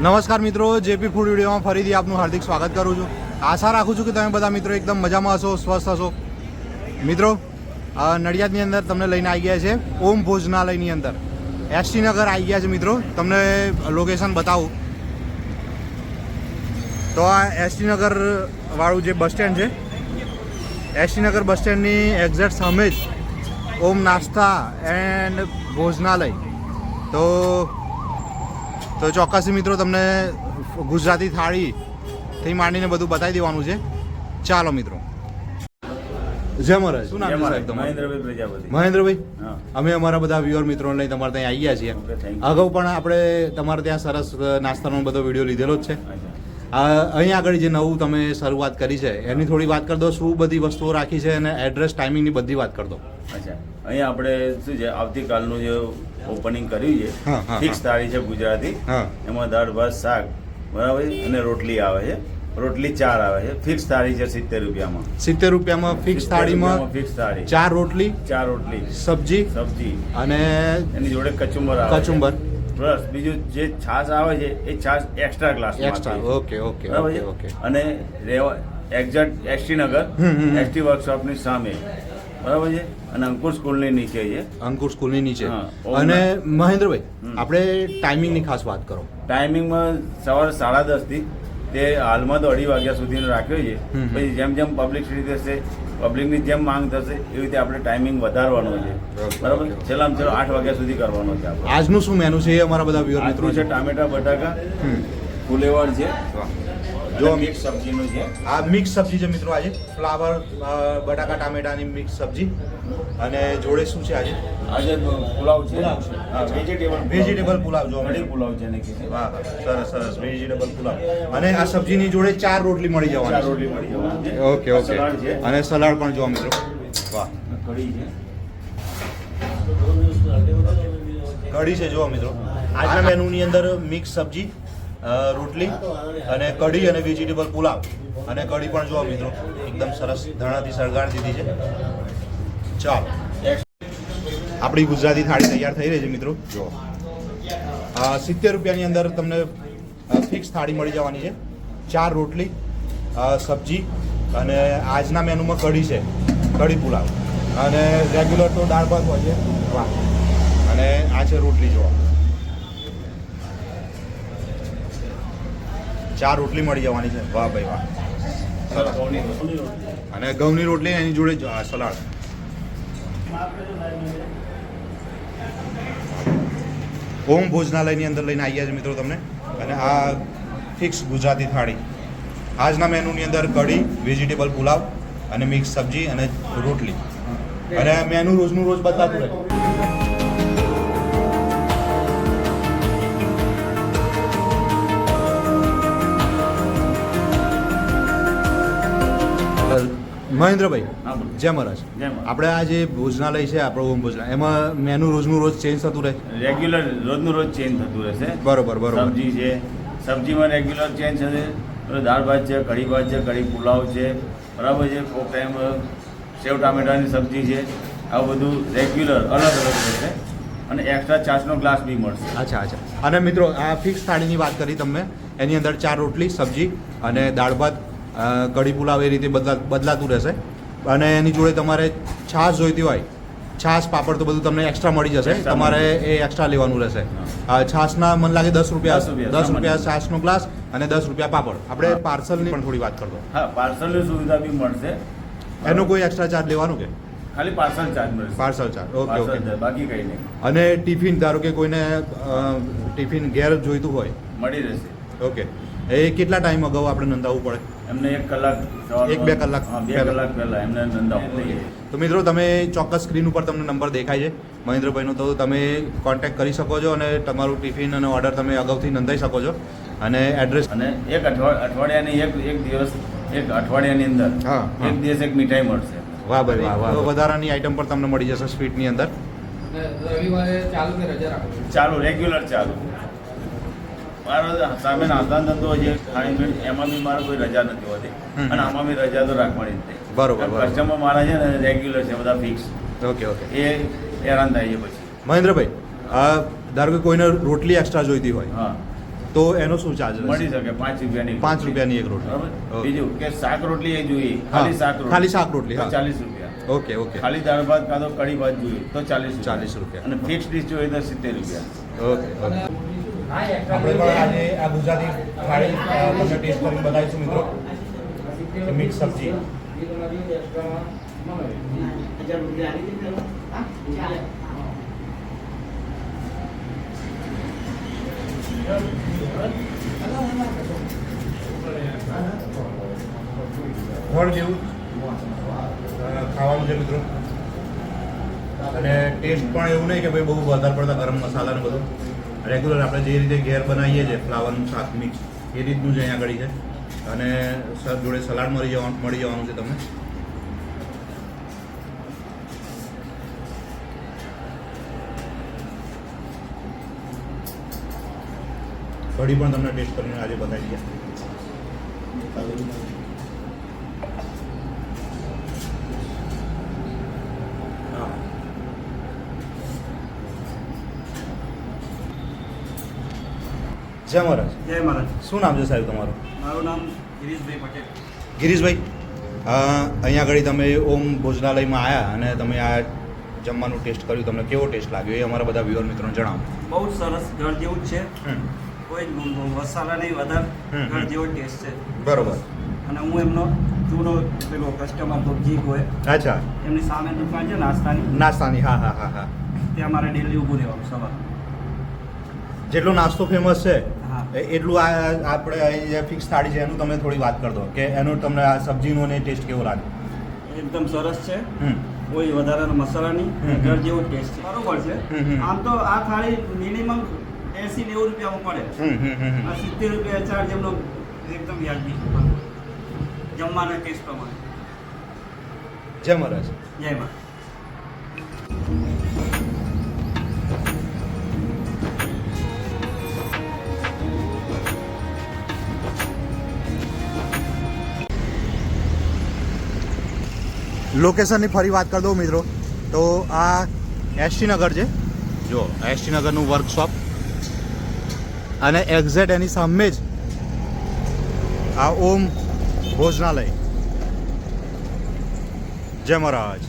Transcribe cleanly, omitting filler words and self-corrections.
નમસ્કાર મિત્રો, JP food વિડીયોમાં ફરીથી આપનું હાર્દિક સ્વાગત કરું છું. આશા રાખું છું કે તમે બધા મિત્રો એકદમ મજામાં હશો, સ્વસ્થ હશો. મિત્રો, નડિયાદની અંદર તમને લઈને આવી ગયા છે ઓમ ભોજનાલયની અંદર. એસટી નગર આવી ગયા છે મિત્રો. તમને લોકેશન બતાવું તો આ એસટી નગર વાળું જે બસ સ્ટેન્ડ છે, એસટી નગર બસ સ્ટેન્ડની એક્ઝેક્ટ સામે જ ઓમ નાસ્તા એન્ડ ભોજનાલય. તો ચોક્કસથી મિત્રો તમને ગુજરાતી થાળીથી માંડીને બધું બતાવી દેવાનું છે. ચાલો મિત્રો. જય મહારાજ. શું નામ છે સાહેબ તમારું? મહેન્દ્રભાઈ પ્રજાપતિ. મહેન્દ્રભાઈ, અમે અમારા બધા વ્યુઅર મિત્રોને લઈને તમારે ત્યાં આવી ગયા છીએ. અગાઉ પણ આપણે તમારે ત્યાં સરસ નાસ્તાનો બધો વિડીયો લીધેલો જ છે. અહીં આગળ જે નવું તમે શરૂઆત કરી છે એની થોડી વાત કરી દો. શું બધી વસ્તુઓ રાખી છે અને એડ્રેસ, ટાઈમિંગની બધી વાત કરી દો. અચ્છા, અહીંયા આપણે શું છે, આવતીકાલનું જે ઓપનિંગ કર્યું છે, ફિક્સ થાળી છે ગુજરાતી. એમાં દાળ ભાત શાક બરાબર અને રોટલી આવે છે. રોટલી 4 આવે છે. ફિક્સ થાળી છે 70 રૂપિયામાં. 70 રૂપિયામાં ફિક્સ થાળીમાં ફિક્સ થાળી 4 રોટલી, સબ્જી અને એની જોડે કચુંબર આવે. કચુંબર પ્લસ બીજું જે છાશ આવે છે એ છાશ એક્સ્ટ્રા ગ્લાસ. ઓકે. અને એક્ઝેક્ટ એસટી નગર એસટી વર્કશોપની સામે બરાબર છે. અને અંકુર સ્કૂલની નીચે છે. અંકુર સ્કૂલની નીચે. અને મહેન્દ્રભાઈ, આપણે ટાઈમિંગની ખાસ વાત કરો. ટાઈમિંગમાં સવારે 10:30 થી તે હાલમાં તો 2:30 વાગ્યા સુધીનો રાખ્યો છે. પછી જેમ જેમ પબ્લિસિટી થશે, પબ્લિકની જેમ માંગ થશે એવી રીતે આપણે ટાઈમિંગ વધારવાનો છે. બરાબર, છેલ્લામાં છેલ્લો 8 વાગ્યા સુધી કરવાનો છે આપણે. આજનું શું મેનુ છે એ અમારા બધા વ્યુઅર મિત્રો છે. ટામેટા બટાકા ફુલેવર છે. જો મિક્સ સબ્જીનું છે. આ મિક્સ સબ્જી છે મિત્રો. આજે ફ્લાવર, બટાકા ટામેટાની મિક્સ સબ્જી. અને જોડે શું છે આજે? આજે પુલાવ છે. વેજીટેબલ પુલાવ. જો કઢી પુલાવ છે ને કે વાહ, સરસ વેજીટેબલ પુલાવ. અને આ સબ્જીની જોડે 4 રોટલી મળી જવાની. 4 રોટલી મળી જવાની. ઓકે. અને સલાડ પણ જો મિત્રો. વાહ, કઢી છે. કઢી છે જો મિત્રો. આજના મેનુની અંદર મિક્સ સબ્જી, રોટલી અને કઢી અને વેજીટેબલ પુલાવ. અને કઢી પણ જો મિત્રો એકદમ સરસ ધાણાથી સળગાડી દીધી છે. ચાલો, આપણી ગુજરાતી થાળી તૈયાર થઈ રહી છે મિત્રો. જો 70 રૂપિયાની અંદર તમને ફિક્સ થાળી મળી જવાની છે. 4 રોટલી, સબ્જી અને આજના મેનુમાં કઢી છે, કઢી પુલાવ. અને રેગ્યુલર તો દાળ ભાત હોય છે. વાહ. અને આ છે રોટલી. જોવા 4 રોટલી મળી જવાની છે. વાહ ભાઈ વાહ. અને ઘઉંની રોટલી એની જોડે સલાડ. ઓમ ભોજનાલયની અંદર લઈને આવ્યા છે મિત્રો તમને. અને આ ફિક્સ ગુજરાતી થાળી. આજના મેનુની અંદર કઢી, વેજીટેબલ પુલાવ અને મિક્સ સબ્જી અને રોટલી. અને મેનુ રોજનું રોજ બદલાતું રહે. મહેન્દ્રભાઈ, જય મહારાજ. આપણે આ જે ભોજનાલય છે આપણો ઓમ ભોજનાલય, એમાં મેનુ રોજનું રોજ ચેન્જ થતું રહે? રેગ્યુલર રોજનું રોજ ચેન્જ થતું રહેશે. બરોબર. સબ્જી છે, સબ્જીમાં રેગ્યુલર ચેન્જ થશે. દાળ ભાત છે, કઢી ભાત છે, કઢી પુલાવ છે, બરાબર છે. કોક ટાઈમ સેવ ટામેટાની સબ્જી છે. આ બધું રેગ્યુલર અલગ રહેશે. અને એક્સ્ટ્રા છાશનો ગ્લાસ બી મળશે. અચ્છા. અને મિત્રો, આ ફિક્સ થાળીની વાત કરી તમને. એની અંદર 4 રોટલી, સબ્જી અને દાળ ભાત, કઢી પુલાવ એ રીતે બદલાતું રહેશે. અને એની જોડે તમારે છાશ જોઈતી હોય, છાશ પાપડ તો બધું તમને એક્સ્ટ્રા મળી જશે. તમારે એ એક્સ્ટ્રા લેવાનું રહેશે. છાશના મને લાગે 10 રૂપિયા છાશનો ગ્લાસ અને 10 રૂપિયા પાપડ. આપણે પાર્સલની પણ થોડી વાત કરતો. હા, પાર્સલની સુવિધા બી મળશે. એનો કોઈ એક્સ્ટ્રા ચાર્જ લેવાનું કે ખાલી પાર્સલ ચાર્જ મળશે? Parcel charge. ઓકે. બાકી કંઈ નહીં. અને ટિફિન, ધારો કે કોઈને ટિફિન ઘેર જોઈતું હોય, મળી રહેશે. ઓકે. એ કેટલા ટાઈમ અગાઉ આપણે નોંધાવવું પડે? એમને 1 કલાક, 1-2 કલાક 2 કલાક પહેલા એમને નોંધાવવું પડે. તો મિત્રો, તમે ચોક્કસ સ્ક્રીન ઉપર તમને નંબર દેખાય છે મહેન્દ્રભાઈનો, તો તમે કોન્ટેક્ટ કરી શકો છો અને તમારું ટિફિન અને ઓર્ડર તમે અગાઉથી નોંધાવી શકો છો. અને એડ્રેસ, અને એક અઠવાડિયાની અંદર એક દિવસ એક મીઠાઈ મળશે. વાહ ભાઈ વાહ. વધારાની આઈટમ પણ તમને મળી જશે સ્વીટની અંદર. રવિવારે ચાલુ કે રજા રાખો? ચાલુ, રેગ્યુલર ચાલુ. મારો સામે નાસ્તાનો ધંધો છે ખાણીપીણી, એમાં બી મારે કોઈ રજા નથી હોતી. અને આમાં બી રજા તો રાખવાની જ નહીં. બરોબર. કસ્ટમર મારા છે ને રેગ્યુલર છે, બધા ફિક્સ. ઓકે. એ હેરાન થાય છે પછી. મહેન્દ્રભાઈ, ધારો કે કોઈને રોટલી એક્સ્ટ્રા જોઈતી હોય, હા, તો એનો શું ચાર્જ મળી શકે 5 રૂપિયાની 5 રૂપિયાની એક રોટલી. બરાબર. ઓકે. બીજું કે શાક રોટલી એ જોઈએ હા, ખાલી શાક રોટલી ખાલી શાક રોટલી, તો હા. 40 રૂપિયા. ઓકે ઓકે ખાલી દાળ ભાત કાં તો કઢી ભાત જોઈએ તો 40 40 રૂપિયા. અને ફિક્સ ડીશ જોઈએ તો 70 રૂપિયા. Okay okay. આપણે પણ આજે આ ગુજરાતી થાળી તમને ટેસ્ટ કરીને બતાવીશું મિત્રો. મિક્સ સબ્જી. ફળ જેવું ખાવાનું છે મિત્રો. અને ટેસ્ટ પણ એવું નહીં કે ભાઈ બહુ વધારે પડતા ગરમ મસાલા ને બધું. રેગ્યુલર આપણે જે રીતે ઘેર બનાવીએ છીએ ફ્લાવરનું શાક મિક્સ એ રીતનું જ અહીંયા આગળ છે. અને જોડે સલાડ મળી જવાનું છે તમને. કઢી પણ તમને ટેસ્ટ કરીને આજે બતાવી દઈએ. જય મહારાજ. જય મહારાજ. શું નામ છે સાહેબ તમારું? મારું નામ ગિરીશભાઈ પટેલ. ગિરીશભાઈ, અહીંયા આગળ તમે ઓમ ભોજનાલયમાં આવ્યા અને તમે આ જમવાનું ટેસ્ટ કર્યું, તમને કેવો ટેસ્ટ લાગ્યો એ અમારા બધા વ્યુઅર મિત્રોને જણાવો. બહુ જ સરસ, ઘર જેવું જ છે. હમ, કોઈ મસાલા નહીં વધારે, હમ. ઘર જેવો ટેસ્ટ છે. બરોબર. અને હું એમનો જૂનો પેલો કસ્ટમર ગોપજી હોય અચ્છા, એમની સામે દુકાન છે નાસ્તાની, નાસ્તાની. હા હા હા હા. ત્યાં મારે ડેલી ઊભું રહેવાનું સવાર. જેટલો નાસ્તો ફેમસ છે હા. એટલું આ આપણે અહીં જે ફિક્સ થાળી છે એનું તમે થોડી વાત કરી દો કે એનું તમને આ સબ્જીનો ને ટેસ્ટ કેવો લાગે. એકદમ સરસ છે, હમ કોઈ વધારાનો મસાલા નહીં, હમ. ઘર જેવો ટેસ્ટ છે. બરોબર છે. હમ. આમ તો આ થાળી મિનિમમ 80-90 રૂપિયામાં પડે. હમ હમ હમ આ 70 રૂપિયા ચાર્જ એમનો એકદમ વ્યાજબી જમવાના ટેસ્ટ પ્રમાણે. જય મહારાજ. જય મા. લોકેશનની ફરી વાત કરી દઉં મિત્રો, તો આ એસટી નગર છે. જો એસટી નગરનું વર્કશોપ અને એક્ઝેક્ટ એની સામે જ આ ઓમ ભોજનાલય. જય મહારાજ.